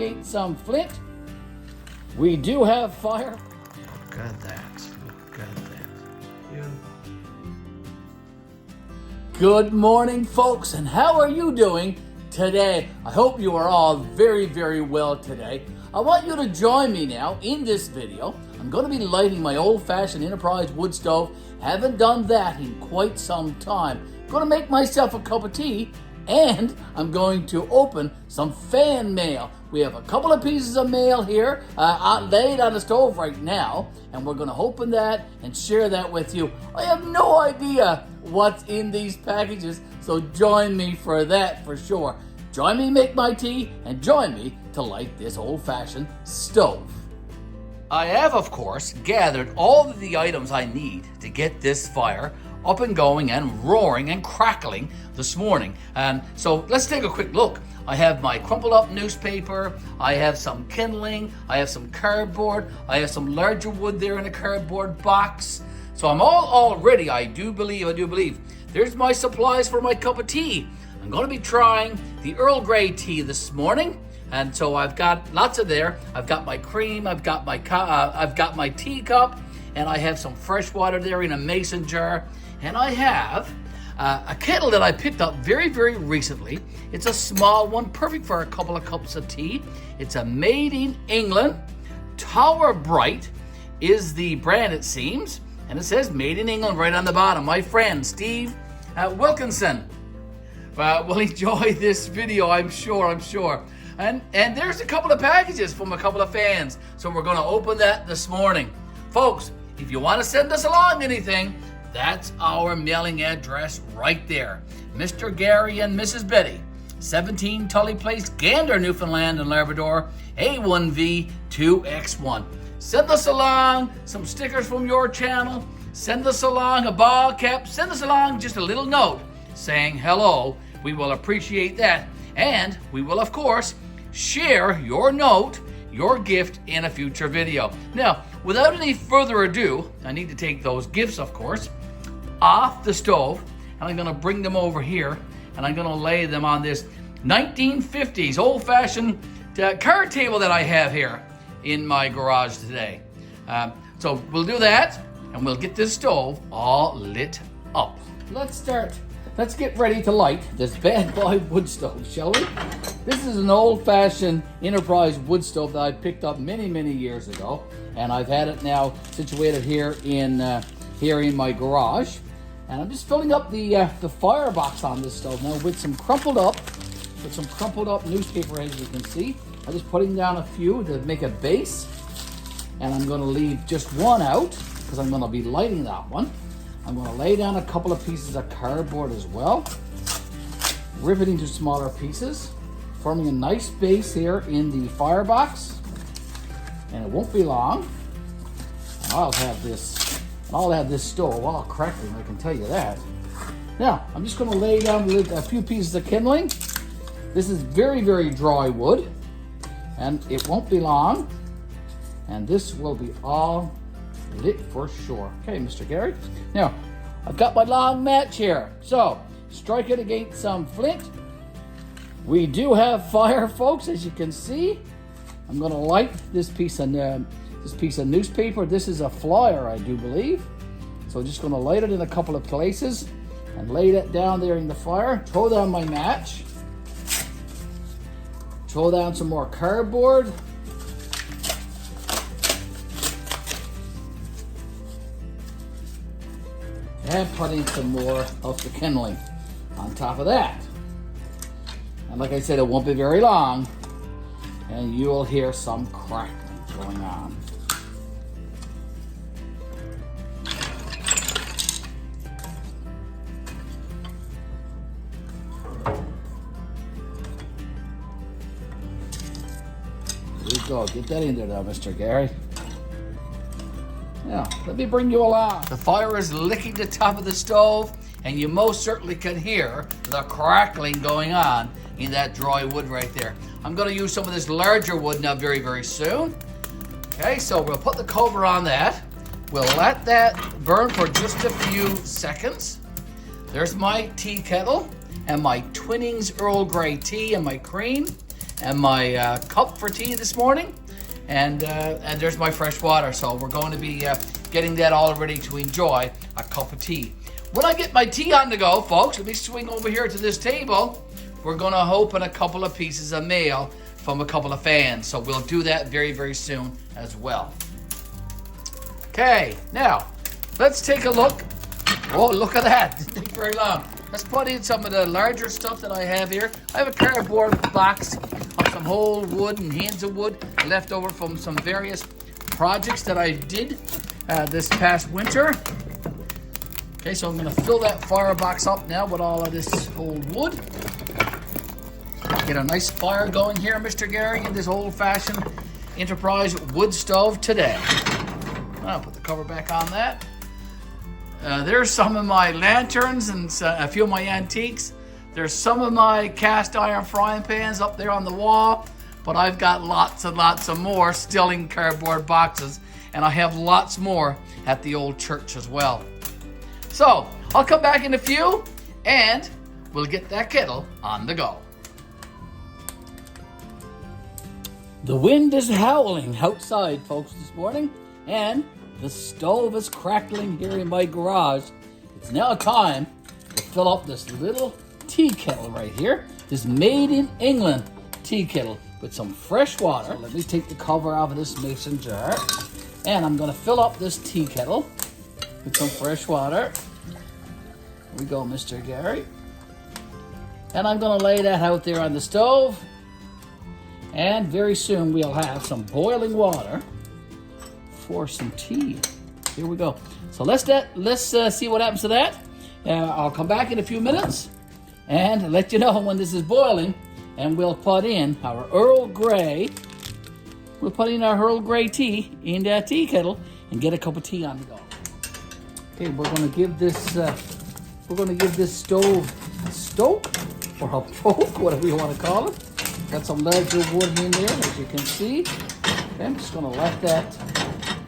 against some flint. We do have fire. Look at that. Look at that. Beautiful. Good morning, folks, and how are you doing today? I hope you are all very, very well today. I want you to join me now in this video. I'm going to be lighting my old-fashioned Enterprise wood stove. Haven't done that in quite some time. I'm going to make myself a cup of tea, and I'm going to open some fan mail. We have a couple of pieces of mail here laid on the stove right now, and we're going to open that and share that with you. I have no idea what's in these packages, so join me for that for sure. Join me make my tea, and join me to light this old-fashioned stove. I have, of course, gathered all of the items I need to get this fire up and going and roaring and crackling this morning. So let's take a quick look. I have my crumpled up newspaper, I have some kindling, I have some cardboard, I have some larger wood there in a cardboard box. So I'm all ready, I do believe. There's my supplies for my cup of tea. I'm going to be trying the Earl Grey tea this morning. And so I've got lots of there. I've got my cream, I've got my teacup, and I have some fresh water there in a mason jar. And I have a kettle that I picked up very, very recently. It's a small one, perfect for a couple of cups of tea. It's a made in England. Tower Bright is the brand, it seems. And it says made in England right on the bottom. My friend, Steve Wilkinson. Will enjoy this video, I'm sure. And there's a couple of packages from a couple of fans. So we're going to open that this morning. Folks, if you want to send us along anything, that's our mailing address right there. Mr. Garry and Mrs. Betty, 17 Tully Place, Gander, Newfoundland and Labrador, A1V2X1. Send us along some stickers from your channel. Send us along a ball cap. Send us along just a little note saying hello. We will appreciate that. And we will, of course, share your note, your gift in a future video. Now, without any further ado, I need to take those gifts, of course, off the stove, and I'm going to bring them over here, and I'm going to lay them on this 1950s old-fashioned card table that I have here in my garage today. So we'll do that, and we'll get this stove all lit up. Let's get ready to light this bad boy wood stove, shall we? This is an old-fashioned Enterprise wood stove that I picked up many, many years ago, and I've had it now situated here in my garage. And I'm just filling up the firebox on this stove now with some crumpled up newspaper, as you can see. I'm just putting down a few to make a base, and I'm going to leave just one out because I'm going to be lighting that one. I'm going to lay down a couple of pieces of cardboard as well, rip it into smaller pieces, forming a nice base here in the firebox, and it won't be long. And I'll have this stove all crackling, I can tell you that. Now, I'm just going to lay down a few pieces of kindling. This is very, very dry wood, and it won't be long, and this will be all lit for sure. Okay, Mr. Garry. Now, I've got my long match here. So, strike it against some flint. We do have fire, folks, as you can see. I'm going to light this piece of newspaper. This is a flyer, I do believe. So, just going to light it in a couple of places and lay that down there in the fire. Throw down my match. Throw down some more cardboard. And putting some more of the kindling on top of that. And like I said, it won't be very long, and you'll hear some crackling going on. There you go. Get that in there now, Mr. Garry. Now, let me bring you along. The fire is licking the top of the stove, and you most certainly can hear the crackling going on in that dry wood right there. I'm going to use some of this larger wood now very, very soon. Okay, so we'll put the cover on that. We'll let that burn for just a few seconds. There's my tea kettle and my Twinings Earl Grey tea and my cream. and my cup for tea this morning. And there's my fresh water. So we're going to be getting that all ready to enjoy a cup of tea. When I get my tea on the go, folks, let me swing over here to this table. We're going to open a couple of pieces of mail from a couple of fans. So we'll do that very, very soon as well. Okay, now let's take a look. Oh, look at that. Didn't take very long. Let's put in some of the larger stuff that I have here. I have a cardboard box of some whole wood and hands of wood left over from some various projects that I did this past winter. Okay, so I'm going to fill that firebox up now with all of this old wood. Get a nice fire going here, Mr. Garry, in this old-fashioned Enterprise wood stove today. I'll put the cover back on that. There's some of my lanterns and a few of my antiques. There's some of my cast iron frying pans up there on the wall, but I've got lots and lots of more still in cardboard boxes, and I have lots more at the old church as well. So I'll come back in a few and we'll get that kettle on the go. The wind is howling outside, folks, this morning, and the stove is crackling here in my garage. It's now time to fill up this little tea kettle right here. This made in England tea kettle with some fresh water. So let me take the cover off of this mason jar. And I'm going to fill up this tea kettle with some fresh water. Here we go, Mr. Garry. And I'm going to lay that out there on the stove. And very soon we'll have some boiling water for some tea. Here we go. So let's see what happens to that. I'll come back in a few minutes and let you know when this is boiling, and we'll put in our Earl Grey. We'll put in our Earl Grey tea in that tea kettle and get a cup of tea on the go. Okay, we're going to give this stove a stoke or a poke, whatever you want to call it. Got some larger wood in there, as you can see. Okay, I'm just going to let that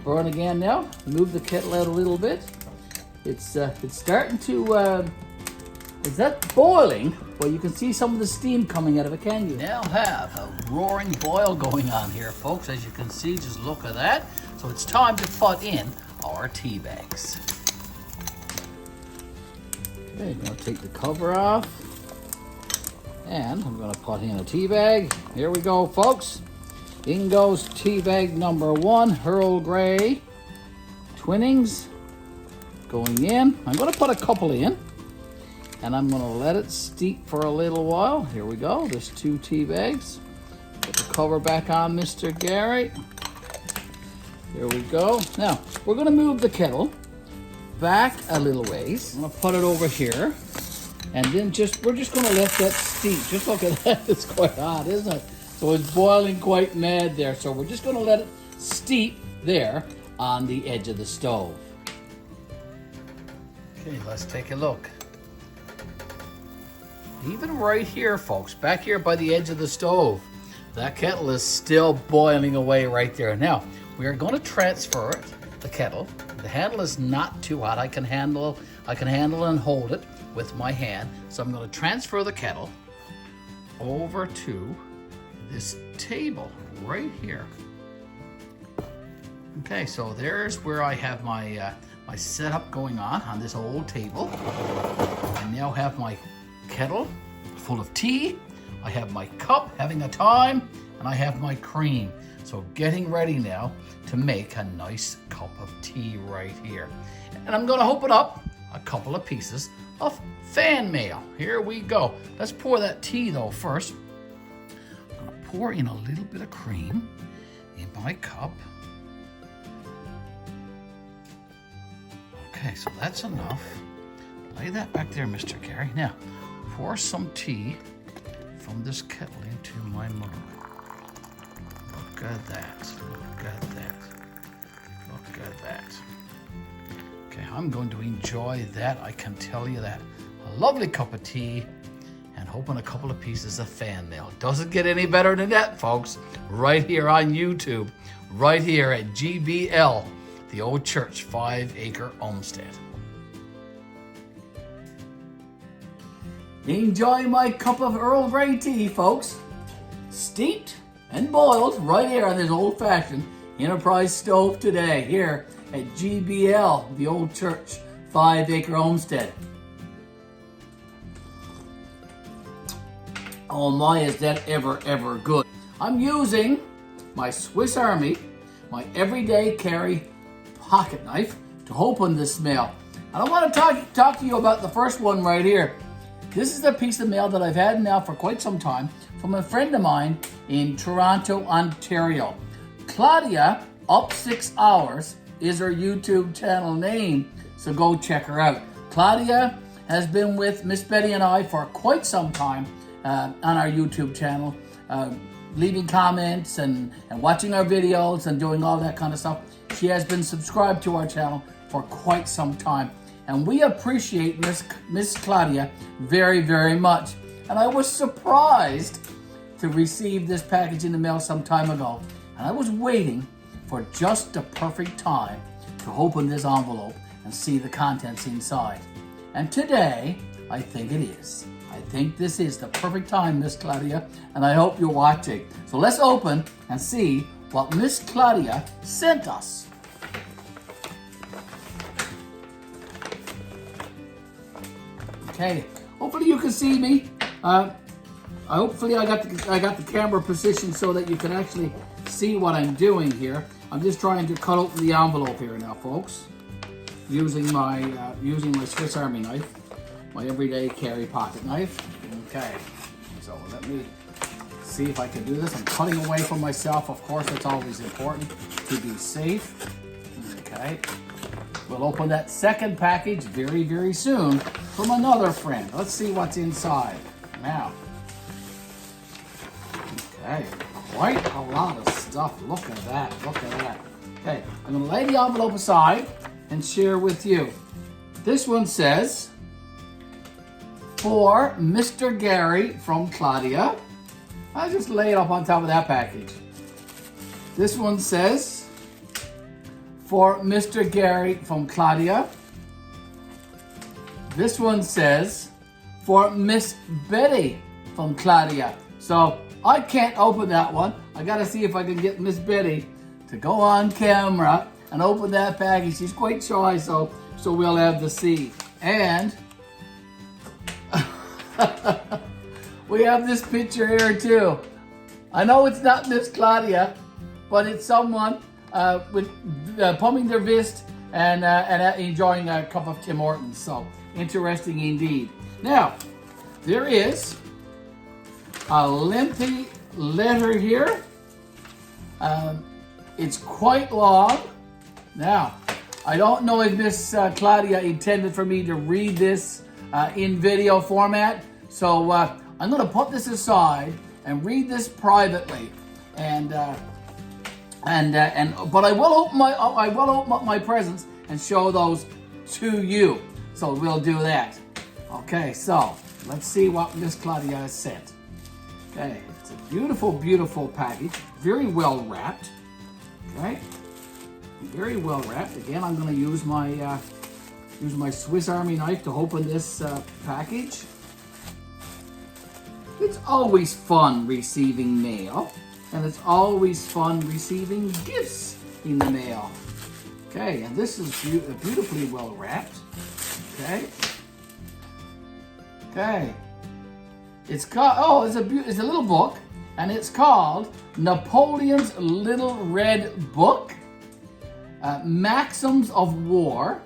burn again now. Move the kettle out a little bit. It's starting to, is that boiling? Well, you can see some of the steam coming out of it, can you? Now have a roaring boil going on here, folks. As you can see, just look at that. So it's time to put in our tea bags. Okay, I'm going to take the cover off. And I'm going to put in a tea bag. Here we go, folks. In goes tea bag number 1, Earl Grey Twinnings going in. I'm going to put a couple in, and I'm going to let it steep for a little while. Here we go. There's 2 tea bags. Put the cover back on, Mr. Garry. Here we go. Now, we're going to move the kettle back a little ways. I'm going to put it over here. And then we're just going to let that steep. Just look at that. It's quite hot, isn't it? So it's boiling quite mad there. So we're just going to let it steep there on the edge of the stove. Okay, let's take a look. Even right here, folks, back here by the edge of the stove, that kettle is still boiling away right there. Now, we are going to transfer it, the kettle. The handle is not too hot. I can handle and hold it with my hand. So I'm going to transfer the kettle over to this table right here. Okay, so there's where I have my my setup going on this old table. I now have my kettle full of tea. I have my cup having a time, and I have my cream. So getting ready now to make a nice cup of tea right here. And I'm going to open up a couple of pieces of fan mail. Here we go. Let's pour that tea though first. I'm going to pour in a little bit of cream in my cup. Okay, so that's enough. Lay that back there, Mr. Garry. Now, pour some tea from this kettle into my mug. Look at that. Look at that. Look at that. Okay, I'm going to enjoy that, I can tell you that. A lovely cup of tea and open a couple of pieces of fan mail. Doesn't get any better than that, folks. Right here on YouTube. Right here at GBL, the old church, 5 Acre Homestead. Enjoy my cup of Earl Grey tea, folks. steeped and boiled right here on this old-fashioned Enterprise stove today here at GBL, the old church, 5-acre homestead. Oh my, is that ever good. I'm using my Swiss Army, my everyday carry pocket knife to open this mail. And I want to talk to you about the first one right here. This is a piece of mail that I've had now for quite some time from a friend of mine in Toronto, Ontario. Claudia, Up 6 Hours, is her YouTube channel name, so go check her out. Claudia has been with Miss Betty and I for quite some time on our YouTube channel, leaving comments and watching our videos and doing all that kind of stuff. She has been subscribed to our channel for quite some time, and we appreciate Miss Claudia very much. And I was surprised to receive this package in the mail some time ago, and I was waiting for just the perfect time to open this envelope and see the contents inside. And today, I think it is. I think this is the perfect time, Miss Claudia, and I hope you're watching. So let's open and see what Miss Claudia sent us. Okay, hopefully you can see me. Hopefully I got the camera positioned so that you can actually see what I'm doing here. I'm just trying to cut open the envelope here now, folks, using my Swiss Army knife, my everyday carry pocket knife. Okay, so let me see if I can do this. I'm cutting away from myself, of course. That's always important to be safe. Okay, we'll open that second package very soon from another friend. Let's see what's inside now. Okay, quite a lot of stuff. Look at that. Okay, I'm going to lay the envelope aside and share with you. This one says, for Mr. Garry from Claudia. I'll just lay it up on top of that package. This one says, for Mr. Garry from Claudia. This one says, for Miss Betty from Claudia. So I can't open that one. I gotta see if I can get Miss Betty to go on camera and open that package. She's quite shy, so we'll have to see. And we have this picture here too. I know it's not Miss Claudia, but it's someone with pumping their fist and enjoying a cup of Tim Hortons. So interesting indeed. Now, there is a lengthy letter here. It's quite long. Now, I don't know if Miss Claudia intended for me to read this in video format, so I'm going to put this aside and read this privately, but I will open up my presents and show those to you. So we'll do that. Okay, so let's see what Miss Claudia has sent. Okay, it's a beautiful package, very well wrapped. Okay, very well wrapped. Again, I'm going to use my Swiss Army knife to open this package. It's always fun receiving mail, and it's always fun receiving gifts in the mail. Okay, and this is beautifully well wrapped. Okay. It's called, it's a little book, and it's called Napoleon's Little Red Book, Maxims of War,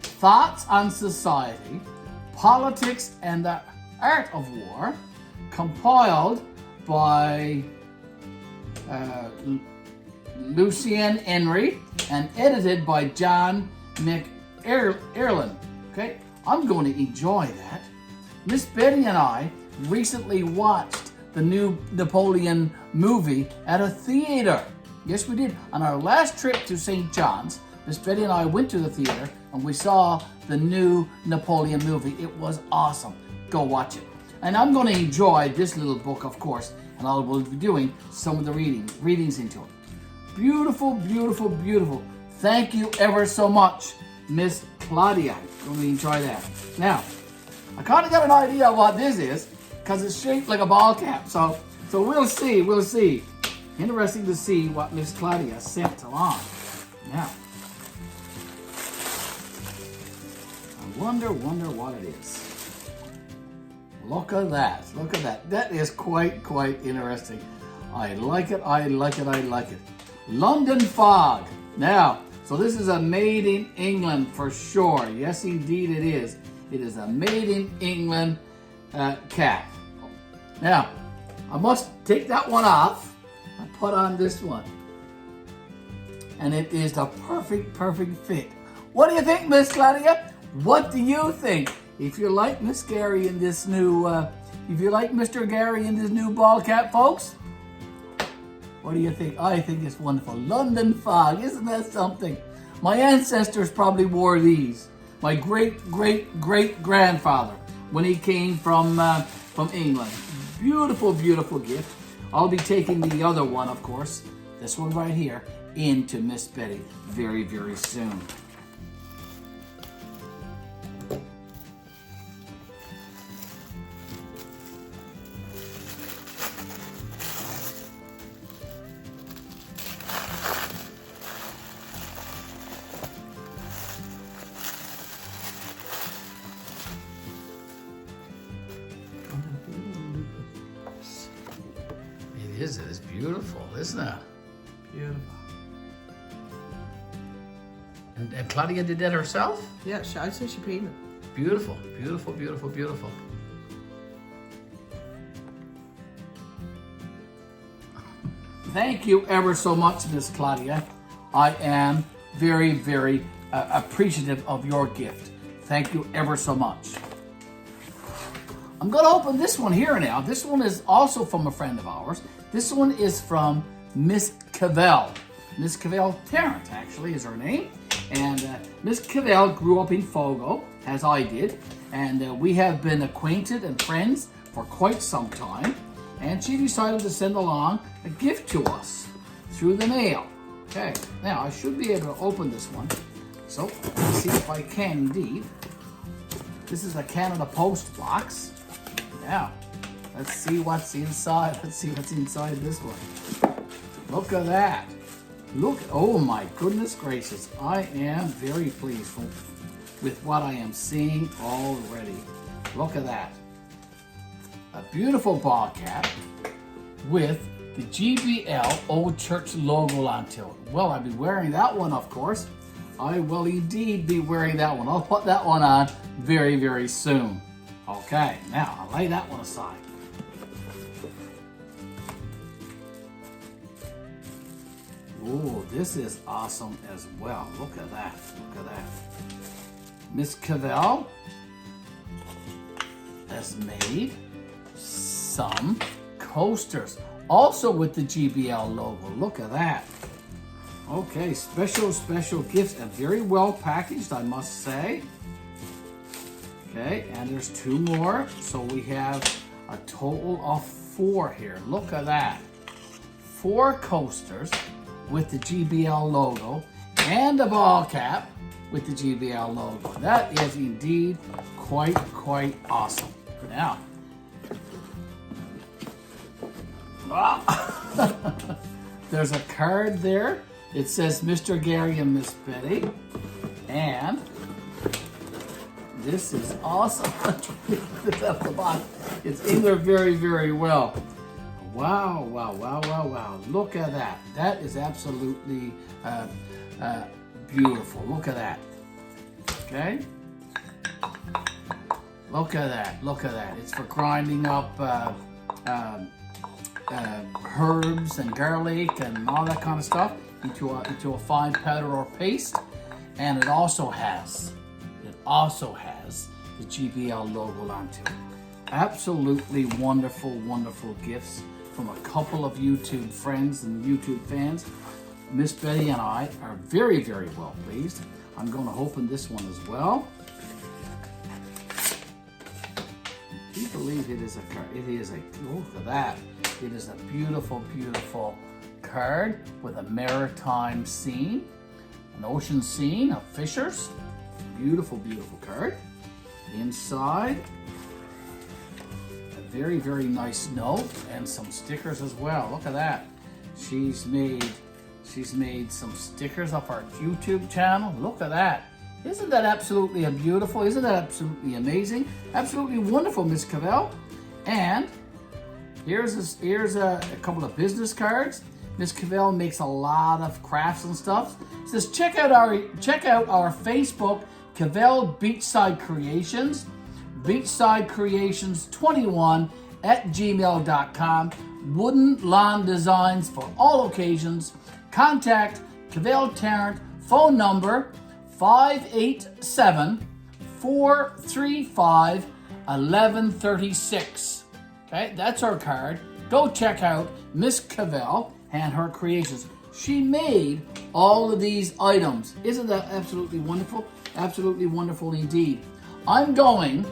Thoughts on Society, Politics and the Art of War, compiled by Lucien Henry and edited by John McErlin. Okay, I'm going to enjoy that. Miss Betty and I recently watched the new Napoleon movie at a theater. Yes, we did. On our last trip to St. John's, Miss Betty and I went to the theater and we saw the new Napoleon movie. It was awesome. Go watch it. And I'm going to enjoy this little book, of course, and I will be doing some of the readings into it. Beautiful. Thank you ever so much, Miss Claudia. I'm going to enjoy that. Now, I kind of got an idea of what this is because it's shaped like a ball cap. So So we'll see, we'll see. Interesting to see what Miss Claudia sent along. Now, I wonder what it is. Look at that, look at that. That is quite interesting. I like it, I like it, I like it. London Fog. Now, so this is a made in England for sure. Yes, indeed it is. It is a made in England cap. Now, I must take that one off and put on this one. And it is the perfect fit. What do you think, Miss Claudia? What do you think? If you like Miss Garry in this new, if you like Mr. Garry in this new ball cap, folks, what do you think? I think it's wonderful. London Fog, isn't that something? My ancestors probably wore these. My great-grandfather, when he came from England. Beautiful gift. I'll be taking the other one, of course, this one right here, into Miss Betty very soon. It's beautiful, isn't it? Beautiful. And Claudia did that herself? Yeah, I'd say she painted it. Beautiful. Thank you ever so much, Miss Claudia. I am very appreciative of your gift. Thank you ever so much. I'm going to open this one here now. This one is also from a friend of ours. This one is from Miss Cavell. Miss Cavell Tarrant, actually, is her name. And Miss Cavell grew up in Fogo, as I did. And we have been acquainted and friends for quite some time. And she decided to send along a gift to us through the mail. Okay, now I should be able to open this one. So, let's see if I can indeed. This is a Canada Post box. Now, let's see what's inside. Let's see what's inside this one. Look at that. Look, oh my goodness gracious. I am very pleased with what I am seeing already. Look at that. A beautiful ball cap with the GBL Old Church logo onto it. Well, I'll be wearing that one, of course. I will indeed be wearing that one. I'll put that one on very soon. Okay, now I'll lay that one aside. Oh, this is awesome as well. Look at that. Look at that. Miss Cavell has made some coasters, also with the GBL logo. Look at that. Okay, special gifts and very well packaged, I must say. Okay, and there's 2 more. So we have a total of 4 here. Look at that. 4 coasters with the GBL logo and a ball cap with the GBL logo. That is indeed quite awesome. Now, there's a card there. It says Mr. Garry and Miss Betty. And this is awesome. It's in there very well. Wow. Look at that. That is absolutely beautiful. Look at that. Okay? Look at that. It's for grinding up herbs and garlic and all that kind of stuff into a fine powder or paste. And it also has the GBL logo onto it. Absolutely wonderful gifts from a couple of YouTube friends and YouTube fans. Miss Betty and I are very well pleased. I'm going to open this one as well. Do you believe it is a card? It is a, look at that. It is a beautiful card with a maritime scene, an ocean scene of fishers. Beautiful card. Inside, a very, very nice note and some stickers as well. Look at that. She's made some stickers of our YouTube channel. Look at that. Isn't that absolutely beautiful? Isn't that absolutely amazing? Absolutely wonderful, Miss Cavell. And here's a couple of business cards. Miss Cavell makes a lot of crafts and stuff. It says check out our Facebook, Cavell Beachside Creations, Beachside Creations 21 at gmail.com. Wooden lawn designs for all occasions. Contact Cavell Tarrant, phone number 587-435-1136. Okay, that's our card. Go check out Miss Cavell and her creations. She made all of these items. Isn't that absolutely wonderful? Absolutely wonderful indeed. I'm going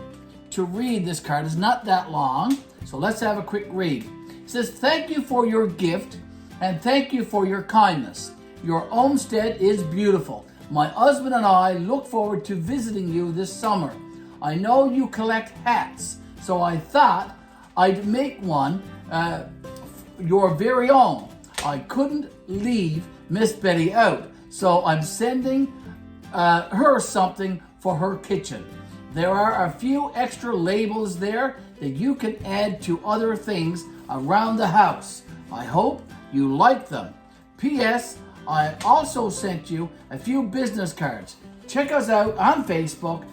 to read this card. It's not that long, so let's have a quick read. It says, thank you for your gift and thank you for your kindness. Your homestead is beautiful. My husband and I look forward to visiting you this summer. I know you collect hats, so I thought I'd make one your very own. I couldn't leave Miss Betty out, so I'm sending her something for her kitchen. There are a few extra labels there that you can add to other things around the house. I hope you like them. P.S. I also sent you a few business cards. Check us out on Facebook.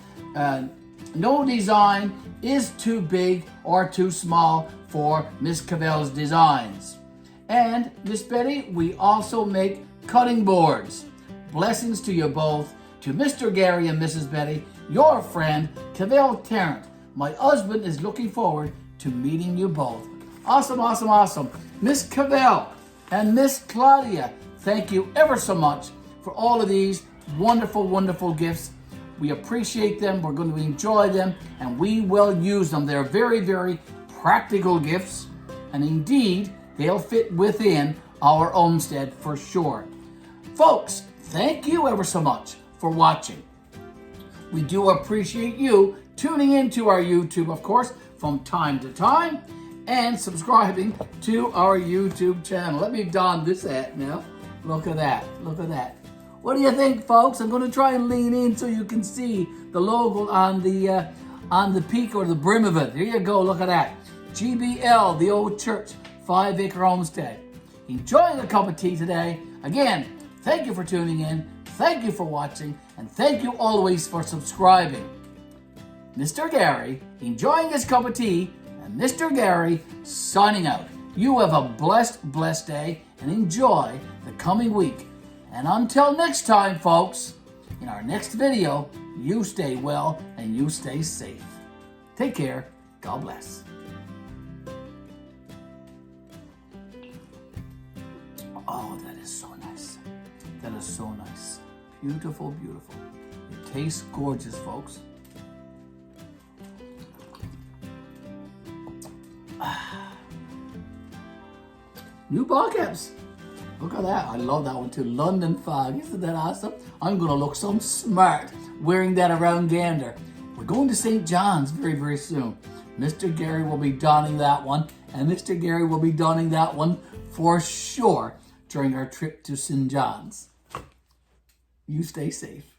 No design is too big or too small for Miss Cavell's designs. And Miss Betty, we also make cutting boards. Blessings to you both. To Mr. Garry and Mrs. Betty, your friend, Cavell Tarrant. My husband is looking forward to meeting you both. Awesome, awesome, awesome. Miss Cavell and Miss Claudia, thank you ever so much for all of these wonderful, wonderful gifts. We appreciate them. We're going to enjoy them, and we will use them. They're very, very practical gifts, and indeed, they'll fit within our homestead for sure. Folks, thank you ever so much for watching. We do appreciate you tuning into our YouTube, of course, from time to time, and subscribing to our YouTube channel. Let me don this hat now. Look at that. Look at that. What do you think, folks? I'm going to try and lean in so you can see the logo on the peak or the brim of it. There you go. Look at that. GBL, the old church, 5 Acre Homestead. Enjoying a cup of tea today. Again, thank you for tuning in. Thank you for watching. And thank you always for subscribing. Mr. Garry, enjoying his cup of tea. And Mr. Garry, signing out. You have a blessed, blessed day. And enjoy the coming week. And until next time, folks, in our next video, you stay well and you stay safe. Take care. God bless. Oh, that is so nice. That is so nice. Beautiful, beautiful. It tastes gorgeous, folks. New ball caps. Look at that. I love that one too. London Fog. Isn't that awesome? I'm going to look so smart wearing that around Gander. We're going to St. John's very, very soon. Mr. Garry will be donning that one. And Mr. Garry will be donning that one for sure during our trip to St. John's. You stay safe.